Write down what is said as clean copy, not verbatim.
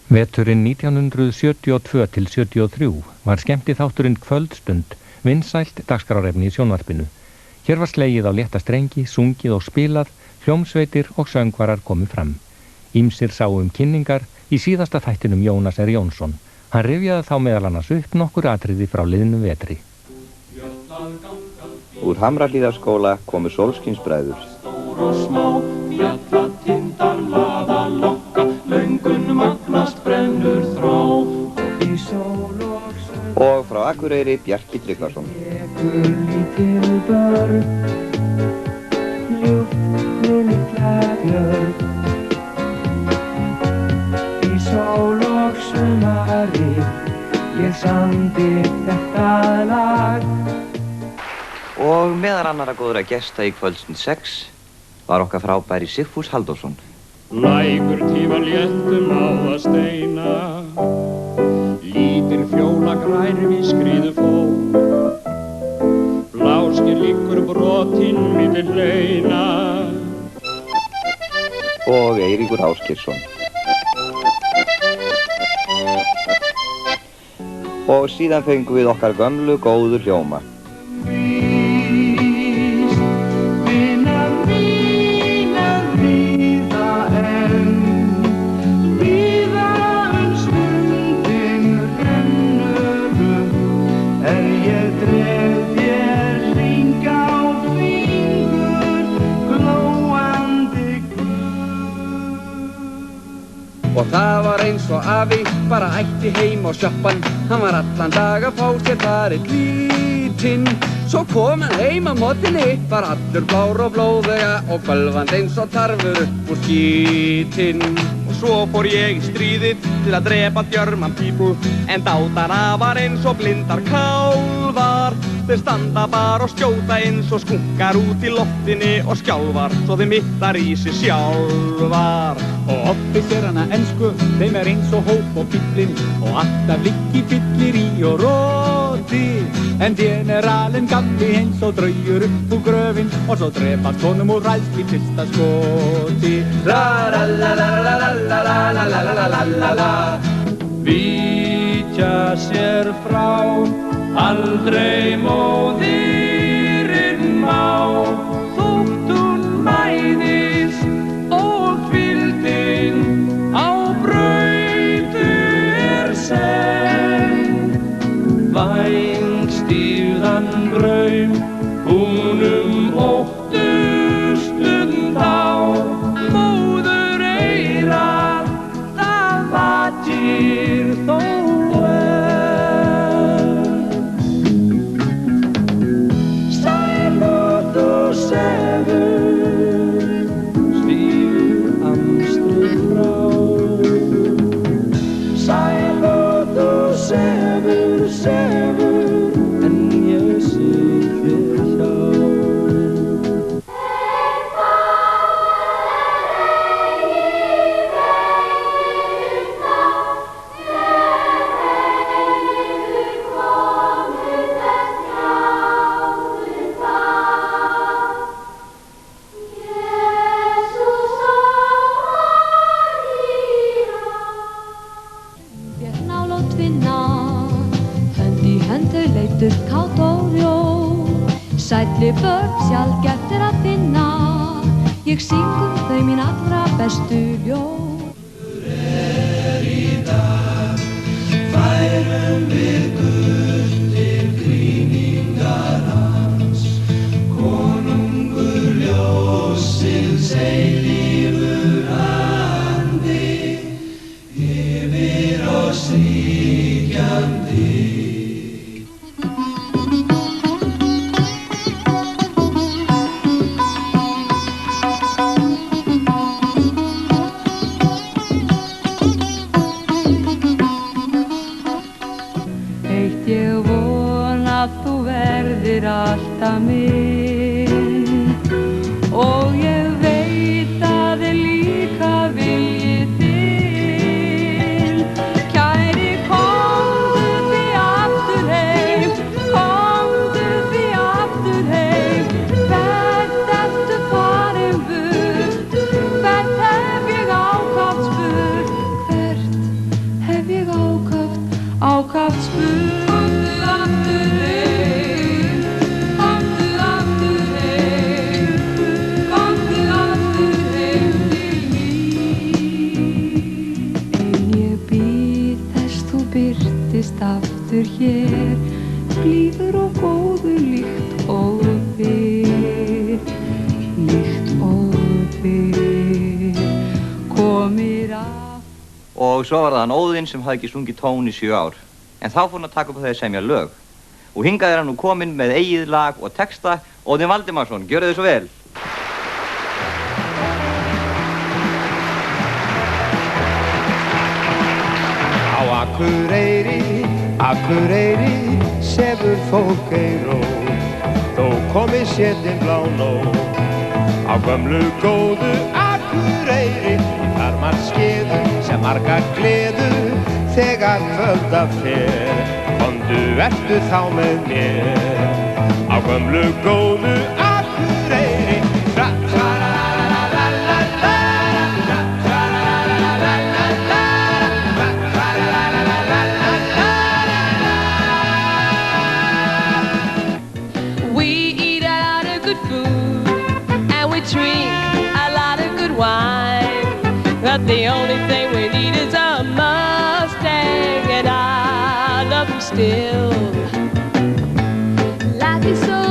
Veturinn 1972 til 73 var skemmtiþátturinn Kvöldstund vinsælt dagskrárefni í sjónvarpinu. Hér var slegið á létta strengi, sungið og spilað, hljómsveitir og söngvarar komið fram. Ýmsir sáu kynningar í síðasta þættinum Jónas R. Jónsson. Hann rifjaði þá meðal annars upp nokkur atriði frá liðnum vetri. Úr Hamrahlíðarskóla komu Sólskinsbræður. Stór og smá, fjallatindar laða lokka, löngun magnast brennur þrá. Og frá Akureyri Bjarki Tryggvason. Lítil börn, ljúft við litla björn. Í sól og sumari, ég samdi þetta lag. Og meðal annara góðra gesta í Kvöldstund 6 var okkar frábæri Sigfús Halldórsson. Lækur tífa léttum á að steina, lítil fjóla grær við skriðu fór. Bláskir liggur brotinn milli hleina. Og Eiríkur Ásgeirsson. Og síðan fengum við okkar gömlu góðu hljóma. Og það var eins og afi bara ætti heim á sjoppan. Hann var allan dag að fá sér þar eitt lítinn. Svo kom hann heim á mótinni, var allur blár og blóðuga og bölvand eins og tarfur upp úr skítinn. Og svo fór ég í stríðið til að drepa German people, en dátana var eins og blindar kálfar. Þeir standa bara og skjóta eins og skunkar út í loftinni og skjálfar, svo þeir mittar í sig sjálfar. Og Oppi sér hana ensku, þeim eins og hóp og bíllinn, og alltaf liggi fyllir í og róti. En generalinn gamli eins og draugur upp úr gröfin, og svo drepast honum úr ræðslu í fyrsta skoti. La la la la la la la la la la la la la la. Víkja sér frá, aldrei móðirinn má. Þótt hún mæðist og hvíldin á brautu senn. Vængstýrðan draum, húnum óttustund á. Móður eyrað, það vakir þó Sælli börn sjaldgæft að finna, ég syng þau mín allra bestu ljóð. Í dag færum við Guð til gríningar hans, konungur ljósins eilífur andi, yfir oss ríkjandi. Alltaf minn, og ég veit að þið líka viljið þinn. Kæri, komdu því aftur heim, komdu því aftur heim. Hvert ertu farin burt, hvert hef ég ákaft spurt, hvert fæðist aftur hér, blíður og góður líkt og fyrr, líkt og fyrr, komir af. Og svo var það hann Óðinn sem hafði ekki sungið tón í 7 ár. En þá fór hann að taka upp á þeir semja lög. Og hingað er hann nú kominn með eigið lag og texta. Óðinn Valdimarsson, gjörðu þið svo vel. Á Akureyri, Akureyri, sefur fólk ei ró, þó komi sétin blá nótt. Á gömlu góðu Akureyri, þar margt skeður sem margar gleður, þegar kvölda fer, komdu ertu þá með mér. Á gömlu góðu Akureyri, but the only thing we need is a Mustang, and I love him still. Life is so